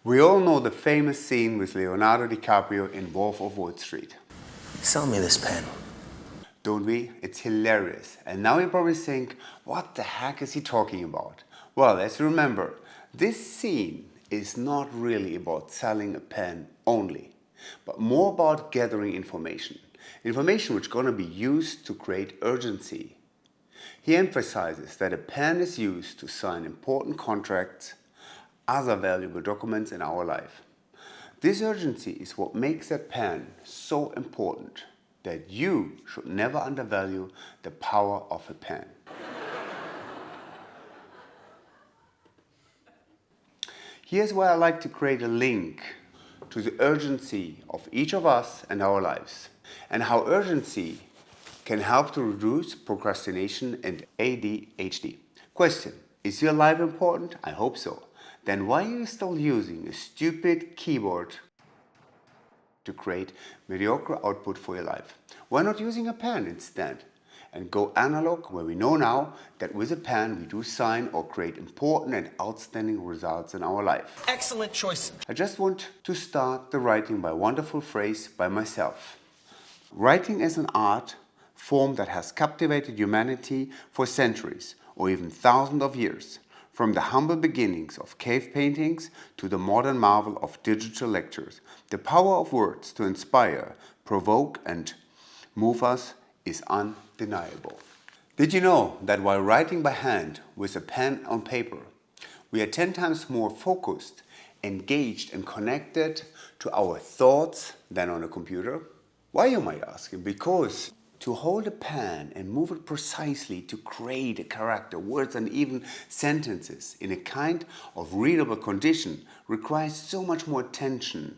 We all know the famous scene with Leonardo DiCaprio in Wolf of Wall Street. Sell me this pen. Don't we? It's hilarious. And now you probably think, what the heck is he talking about? Well, let's remember, this scene is not really about selling a pen only, but more about gathering information. Information which is going to be used to create urgency. He emphasizes that a pen is used to sign important contracts, other valuable documents in our life. This urgency is what makes a pen so important that you should never undervalue the power of a pen. Here's where I like to create a link to the urgency of each of us and our lives, and how urgency can help to reduce procrastination and ADHD. Question: is your life important? I hope so. Then why are you still using a stupid keyboard to create mediocre output for your life? Why not using a pen instead? And go analog, where we know now that with a pen we do sign or create important and outstanding results in our life. Excellent choice. I just want to start the writing by a wonderful phrase by myself. Writing is an art form that has captivated humanity for centuries or even thousands of years, from the humble beginnings of cave paintings to the modern marvel of digital lectures. The power of words to inspire, provoke, and move us is undeniable. Did you know that while writing by hand with a pen on paper, we are 10 times more focused, engaged, and connected to our thoughts than on a computer? Why, you might ask? Because to hold a pen and move it precisely to create a character, words, and even sentences in a kind of readable condition requires so much more attention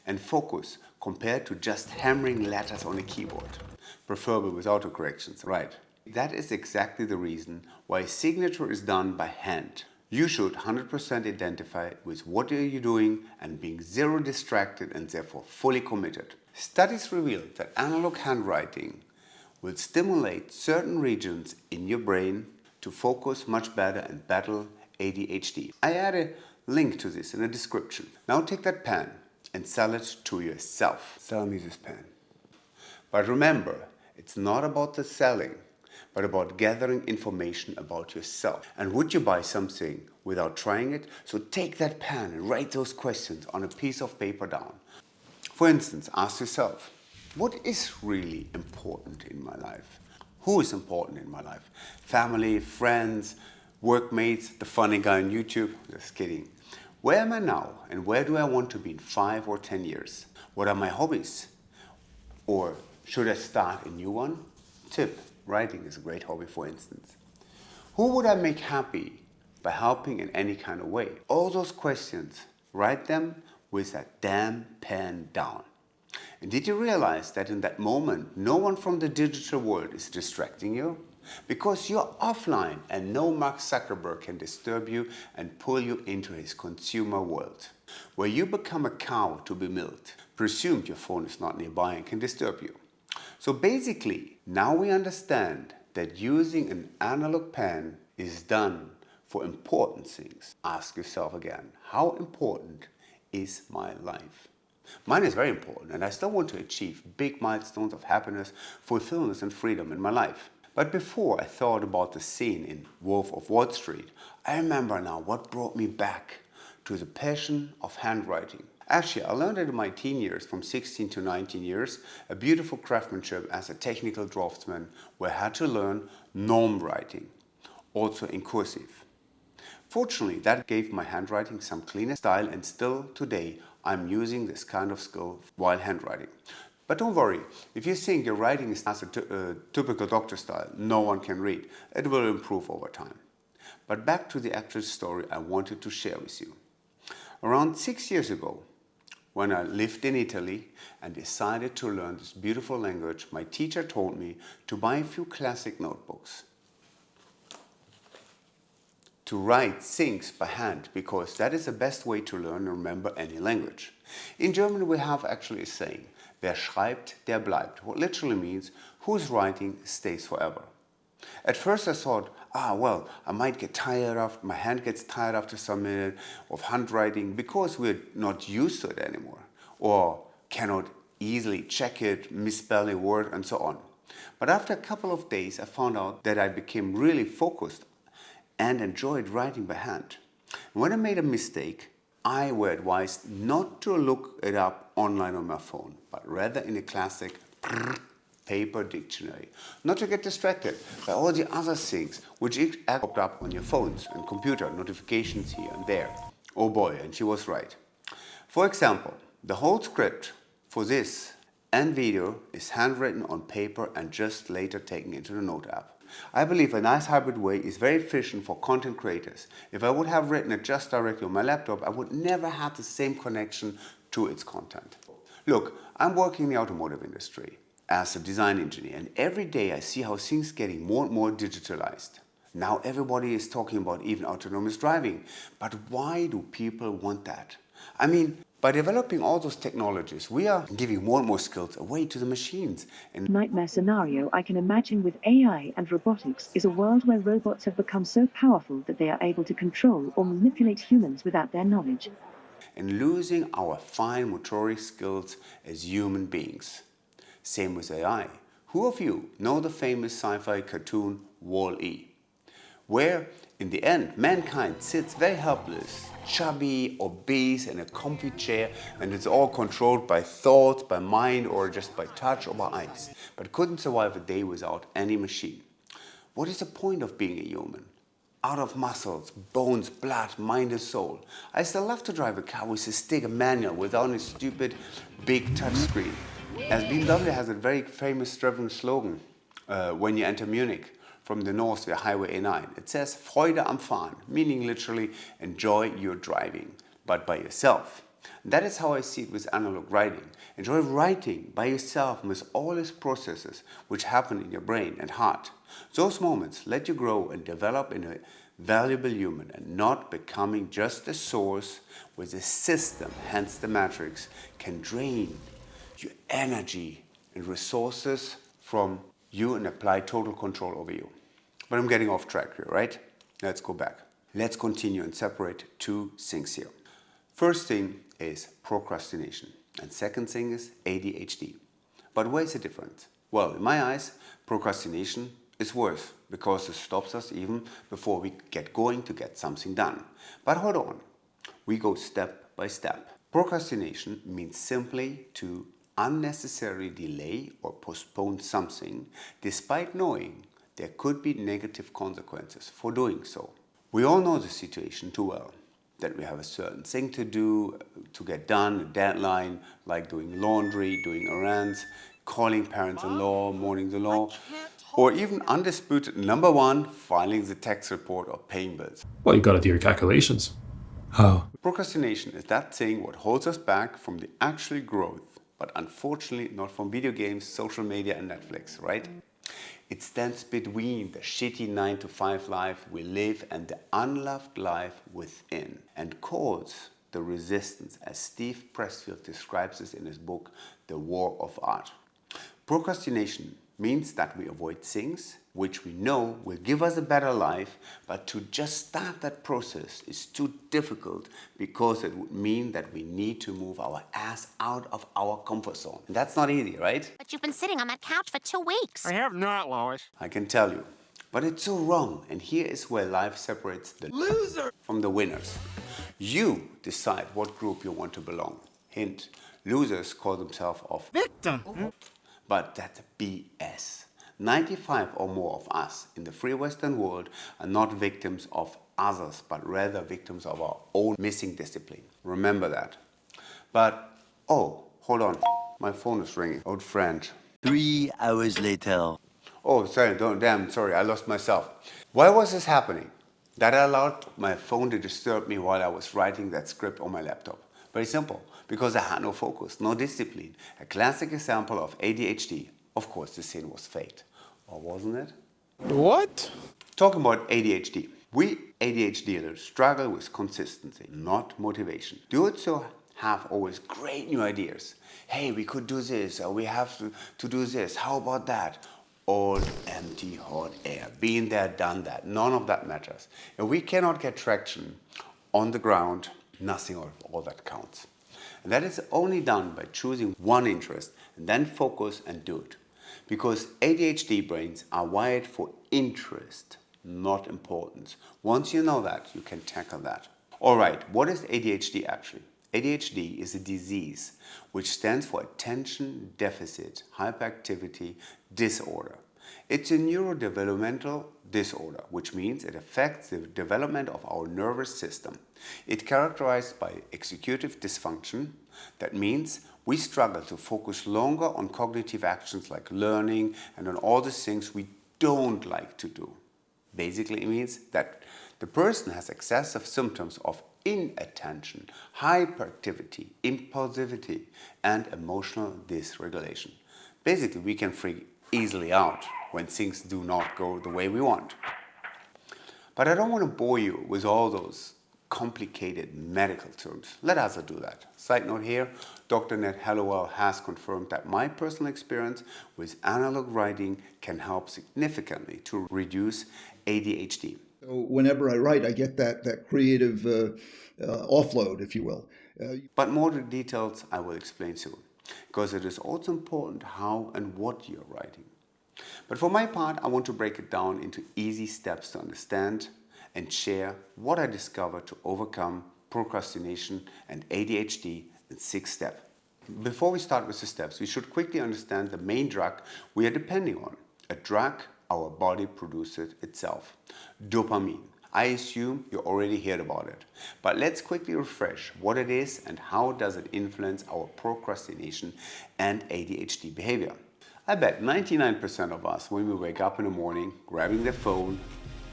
and focus compared to just hammering letters on a keyboard, preferably with autocorrections, right? That is exactly the reason why signature is done by hand. You should 100% identify with what are you doing and being zero distracted and therefore fully committed. Studies reveal that analog handwriting will stimulate certain regions in your brain to focus much better and battle ADHD. I add a link to this in the description. Now take that pen and sell it to yourself. Sell me this pen. But remember, it's not about the selling, but about gathering information about yourself. And would you buy something without trying it? So take that pen and write those questions on a piece of paper down. For instance, ask yourself, what is really important in my life? Who is important in my life? Family, friends, workmates, the funny guy on YouTube? Just kidding. Where am I now and where do I want to be in 5 or 10 years? What are my hobbies? Or should I start a new one? Tip: writing is a great hobby, for instance. Who would I make happy by helping in any kind of way? All those questions, write them with that damn pen down. And did you realize that in that moment, no one from the digital world is distracting you? Because you're offline and no Mark Zuckerberg can disturb you and pull you into his consumer world, where you become a cow to be milked, presumed your phone is not nearby and can disturb you. So basically, now we understand that using an analog pen is done for important things. Ask yourself again, how important is my life? Mine is very important, and I still want to achieve big milestones of happiness, fulfillment, and freedom in my life. But before I thought about the scene in Wolf of Wall Street, I remember now what brought me back to the passion of handwriting. Actually, I learned it in my teen years, from 16 to 19 years, a beautiful craftsmanship as a technical draftsman, where I had to learn norm writing, also in cursive. Fortunately, that gave my handwriting some cleaner style, and still today I'm using this kind of skill while handwriting. But don't worry, if you think your writing is as a typical doctor style, no one can read, it will improve over time. But back to the actual story I wanted to share with you. Around 6 years ago, when I lived in Italy and decided to learn this beautiful language, my teacher told me to buy a few classic notebooks, to write things by hand, because that is the best way to learn and remember any language. In German we have actually a saying, wer schreibt, der bleibt, what literally means, who's writing stays forever. At first I thought well, I might get tired my hand gets tired after some minute of handwriting because we're not used to it anymore, or cannot easily check it, misspell a word, and so on. But after a couple of days, I found out that I became really focused and enjoyed writing by hand. When I made a mistake, I were advised not to look it up online on my phone, but rather in a classic paper dictionary. Not to get distracted by all the other things which popped up on your phones and computer, notifications here and there. Oh boy, and she was right. For example, the whole script for this and video is handwritten on paper and just later taken into the Note app. I believe a nice hybrid way is very efficient for content creators. If I would have written it just directly on my laptop, I would never have the same connection to its content. Look, I'm working in the automotive industry as a design engineer, and every day I see how things getting more and more digitalized. Now everybody is talking about even autonomous driving, but why do people want that? I mean, by developing all those technologies, we are giving more and more skills away to the machines. And nightmare scenario I can imagine with AI and robotics is a world where robots have become so powerful that they are able to control or manipulate humans without their knowledge. And losing our fine motoric skills as human beings. Same with AI. Who of you know the famous sci-fi cartoon Wall-E? Where, in the end, mankind sits very helpless, chubby, obese, in a comfy chair, and it's all controlled by thoughts, by mind, or just by touch or by eyes, but couldn't survive a day without any machine. What is the point of being a human? Out of muscles, bones, blood, mind and soul. I still love to drive a car with a stick, a manual, without a stupid big touchscreen. As BMW has a very famous driven slogan when you enter Munich from the north via Highway A9. It says Freude am Fahren, meaning literally enjoy your driving, but by yourself. And that is how I see it with analog writing. Enjoy writing by yourself with all its processes which happen in your brain and heart. Those moments let you grow and develop into a valuable human and not becoming just a source where the system, hence the matrix, can drain your energy and resources from you and apply total control over you. But I'm getting off track here, right? Let's go back. Let's continue and separate two things here. First thing is procrastination, and second thing is ADHD. But where is the difference? Well, in my eyes, procrastination is worse because it stops us even before we get going to get something done. But hold on, we go step by step. Procrastination means simply to unnecessarily delay or postpone something despite knowing there could be negative consequences for doing so. We all know the situation too well, that we have a certain thing to do, to get done, a deadline, like doing laundry, doing errands, calling parents-in-law, mourning the law, or even undisputed number one, filing the tax report or paying bills. Well, you gotta do your calculations. How? Procrastination is that thing what holds us back from the actual growth, but unfortunately not from video games, social media and Netflix, right? It stands between the shitty 9-to-5 life we live and the unloved life within, and calls the resistance, as Steve Pressfield describes it in his book, The War of Art. Procrastination means that we avoid things which we know will give us a better life, but to just start that process is too difficult because it would mean that we need to move our ass out of our comfort zone. And that's not easy, right? But you've been sitting on that couch for 2 weeks. I have not, Lois. I can tell you. But it's so wrong, and here is where life separates the loser from the winners. You decide what group you want to belong. Hint, losers call themselves off Victim. But that's BS. 95 or more of us in the free Western world are not victims of others, but rather victims of our own missing discipline. Remember that. But, oh, hold on. My phone is ringing. Old friend. 3 hours later. Oh, sorry, sorry, I lost myself. Why was this happening? That allowed my phone to disturb me while I was writing that script on my laptop. Very simple, because I had no focus, no discipline. A classic example of ADHD. Of course, the sin was fate. Or wasn't it? What? Talking about ADHD. We ADHDers struggle with consistency, not motivation. Do it so have always great new ideas. Hey, we could do this, or we have to do this. How about that? old, empty, hot air. Been there, done that. None of that matters. If we cannot get traction on the ground, nothing of all that counts. And that is only done by choosing one interest and then focus and do it. Because ADHD brains are wired for interest, not importance. Once you know that, you can tackle that. All right, what is ADHD actually? ADHD is a disease which stands for Attention Deficit Hyperactivity Disorder. It's a neurodevelopmental disorder, which means it affects the development of our nervous system. It's characterized by executive dysfunction. That means we struggle to focus longer on cognitive actions like learning and on all the things we don't like to do. Basically, it means that the person has excessive symptoms of inattention, hyperactivity, impulsivity, and emotional dysregulation. Basically, we can freak easily out when things do not go the way we want. But I don't want to bore you with all those complicated medical terms. Let us do that. Side note here, Dr. Ned Hallowell has confirmed that my personal experience with analog writing can help significantly to reduce ADHD. So whenever I write, I get that creative offload, if you will. But more details I will explain soon, because it is also important how and what you're writing. But for my part, I want to break it down into easy steps to understand and share what I discovered to overcome procrastination and ADHD in 6 steps. Before we start with the steps, we should quickly understand the main drug we are depending on, a drug our body produces itself, dopamine. I assume you already heard about it, but let's quickly refresh what it is and how does it influence our procrastination and ADHD behavior. I bet 99% of us, when we wake up in the morning, grabbing the phone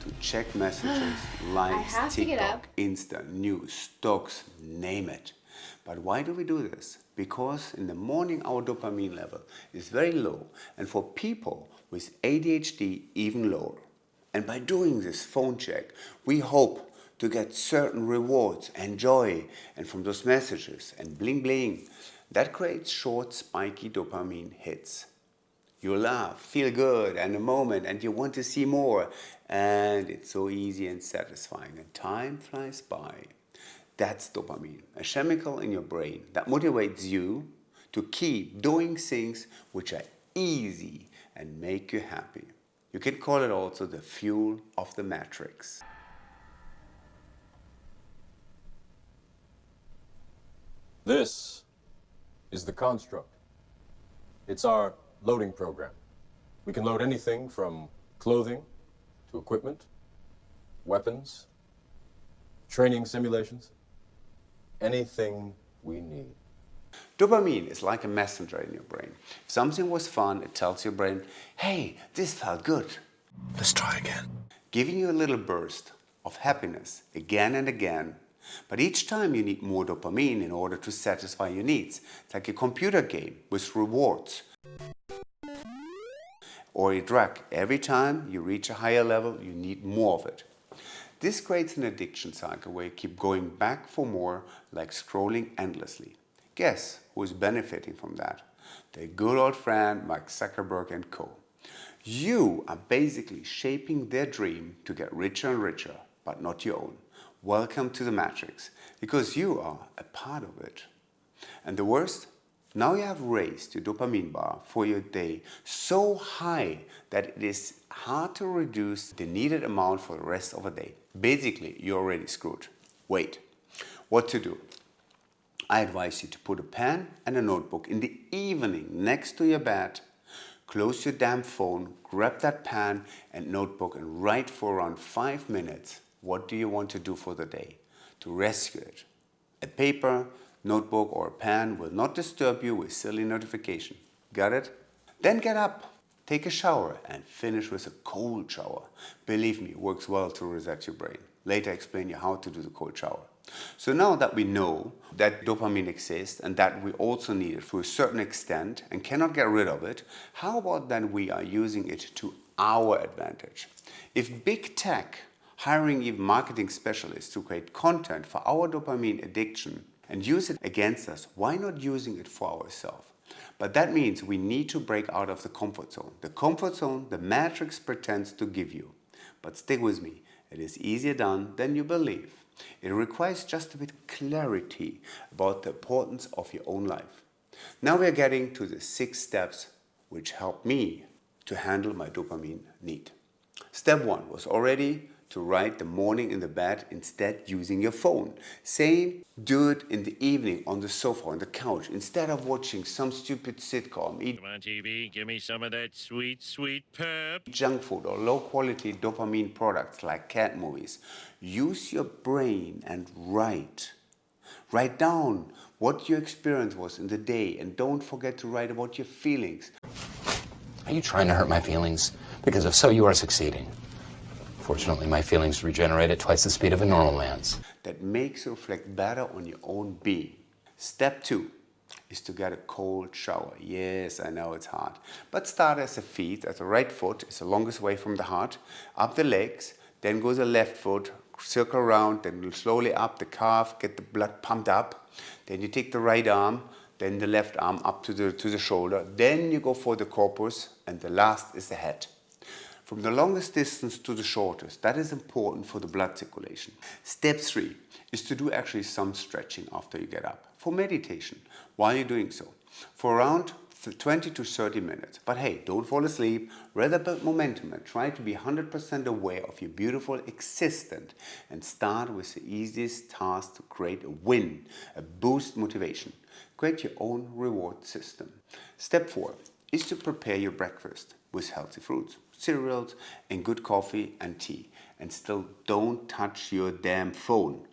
to check messages, likes, TikTok, Insta, news, stocks, name it. But why do we do this? Because in the morning our dopamine level is very low, and for people with ADHD even lower. And by doing this phone check, we hope to get certain rewards and joy, and from those messages and bling bling, that creates short spiky dopamine hits. You laugh, feel good and a moment, and you want to see more, and it's so easy and satisfying, and time flies by. That's dopamine, a chemical in your brain that motivates you to keep doing things which are easy and make you happy. You can call it also the fuel of the matrix. This is the construct. It's our loading program. We can load anything from clothing to equipment, weapons, training simulations, anything we need. Dopamine is like a messenger in your brain. If something was fun, it tells your brain, hey, this felt good. Let's try again. Giving you a little burst of happiness again and again. But each time you need more dopamine in order to satisfy your needs. It's like a computer game with rewards. Or a drug. Every time you reach a higher level, you need more of it. This creates an addiction cycle where you keep going back for more, like scrolling endlessly. Guess who is benefiting from that? The good old friend Mark Zuckerberg and co. You are basically shaping their dream to get richer and richer, but not your own. Welcome to the matrix, because you are a part of it. And the worst? Now you have raised your dopamine bar for your day so high that it is hard to reduce the needed amount for the rest of the day. Basically, you're already screwed. Wait, what to do? I advise you to put a pen and a notebook in the evening next to your bed. Close your damn phone, grab that pen and notebook and write for around 5 minutes. What do you want to do for the day? To rescue it. A paper, notebook or a pen will not disturb you with silly notification. Got it? Then get up, take a shower and finish with a cold shower. Believe me, it works well to reset your brain. Later I explain you how to do the cold shower. So now that we know that dopamine exists and that we also need it to a certain extent and cannot get rid of it, how about then we are using it to our advantage? If big tech hiring even marketing specialists to create content for our dopamine addiction and use it against us, why not using it for ourselves? But that means we need to break out of the comfort zone. The comfort zone the matrix pretends to give you. But stick with me, it is easier done than you believe. It requires just a bit of clarity about the importance of your own life. Now we are getting to the 6 steps which help me to handle my dopamine need. Step 1 was already to write the morning in the bed instead using your phone. Same, do it in the evening on the sofa, on the couch, instead of watching some stupid sitcom, eat Come on, TV, give me some of that sweet, sweet pep. junk food or low quality dopamine products like cat movies. Use your brain and write. Write down what your experience was in the day and don't forget to write about your feelings. Are you trying to hurt my feelings? Because if so, you are succeeding. Fortunately, my feelings regenerate at twice the speed of a normal man's. That makes you reflect better on your own being. Step 2 is to get a cold shower. Yes, I know it's hard. But start as the feet, as the right foot is the longest way from the heart, up the legs, then goes the left foot, circle around, then slowly up the calf, get the blood pumped up. Then you take the right arm, then the left arm up to the shoulder. Then you go for the corpus, and the last is the head. From the longest distance to the shortest, that is important for the blood circulation. Step 3 is to do actually some stretching after you get up, for meditation, while you're doing so, for around 20 to 30 minutes. But hey, don't fall asleep, rather build momentum and try to be 100% aware of your beautiful existence and start with the easiest task to create a win, a boost motivation. Create your own reward system. Step 4 is to prepare your breakfast with healthy fruits, cereals, and good coffee and tea. And still don't touch your damn phone.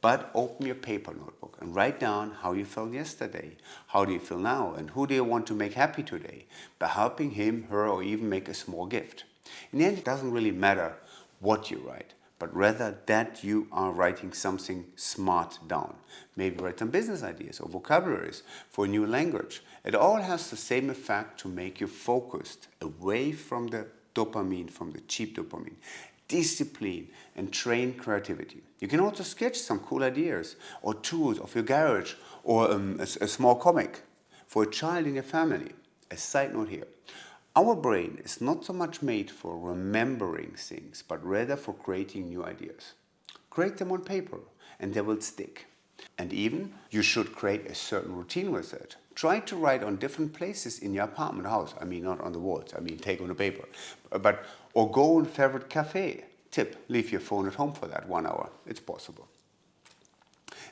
But open your paper notebook and write down how you felt yesterday. How do you feel now? And who do you want to make happy today? By helping him, her, or even make a small gift. In the end, it doesn't really matter what you write, but rather that you are writing something smart down. Maybe write some business ideas or vocabularies for a new language. It all has the same effect to make you focused away from the dopamine, from the cheap dopamine. Discipline and train creativity. You can also sketch some cool ideas or tools of your garage or a small comic for a child in your family. A side note here. Our brain is not so much made for remembering things, but rather for creating new ideas. Create them on paper and they will stick. And even you should create a certain routine with it. Try to write on different places in your apartment house. I mean, not on the walls. I mean, take on the paper. Or go on favorite cafe. Tip, leave your phone at home for that 1 hour. It's possible.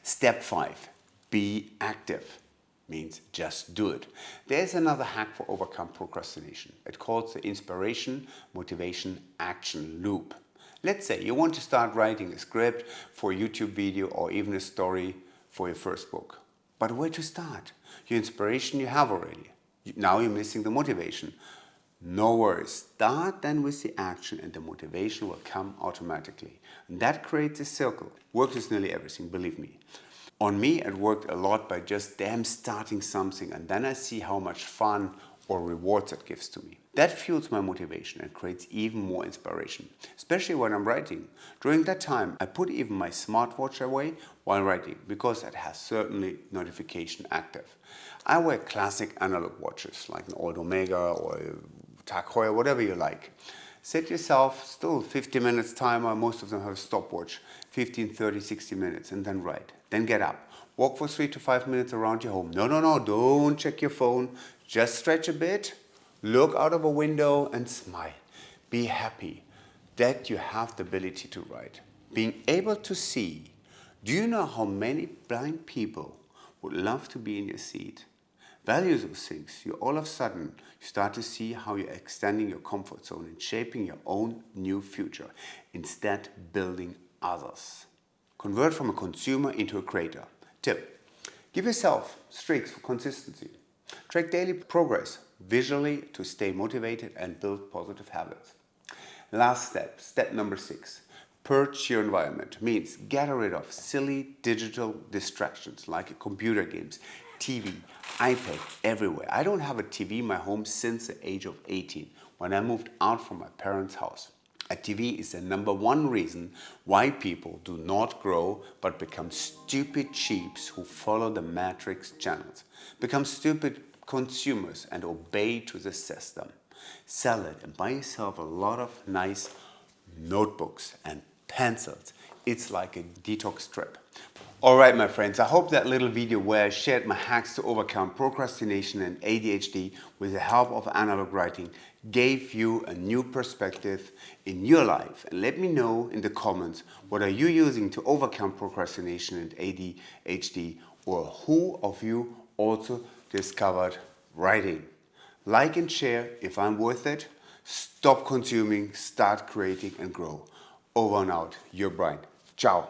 Step 5, be active. Means just do it. There's another hack for overcome procrastination. It's called the inspiration, motivation, action loop. Let's say you want to start writing a script for a YouTube video or even a story for your first book. But where to start? Your inspiration you have already. Now you're missing the motivation. No worries. Start then with the action and the motivation will come automatically. And that creates a circle. Works with nearly everything, believe me. On me, it worked a lot by just starting something and then I see how much fun or rewards it gives to me. That fuels my motivation and creates even more inspiration, especially when I'm writing. During that time, I put even my smartwatch away while writing because it has certainly notification active. I wear classic analog watches like an Old Omega or a Tag Heuer, whatever you like. Set yourself still 50 minutes timer, most of them have a stopwatch, 15, 30, 60 minutes, and then write. Then get up. Walk for 3 to 5 minutes around your home. No, don't check your phone. Just stretch a bit, look out of a window and smile. Be happy that you have the ability to write. Being able to see. Do you know how many blind people would love to be in your seat? Value those things. You all of a sudden start to see how you're extending your comfort zone and shaping your own new future, instead building others. Convert from a consumer into a creator. Tip, give yourself streaks for consistency. Track daily progress visually to stay motivated and build positive habits. Last step, step number 6. Purge your environment. Means get rid of silly digital distractions like computer games, TV, iPad, everywhere. I don't have a TV in my home since the age of 18 when I moved out from my parents' house. A TV is the number 1 reason why people do not grow but become stupid sheeps who follow the matrix channels. Become stupid consumers and obey to the system. Sell it and buy yourself a lot of nice notebooks and pencils. It's like a detox trip. Alright my friends, I hope that little video where I shared my hacks to overcome procrastination and ADHD with the help of analog writing gave you a new perspective in your life. And let me know in the comments, what are you using to overcome procrastination and ADHD, or who of you also discovered writing? Like and share if I'm worth it. Stop consuming, start creating and grow. Over and out, your Brian. Ciao.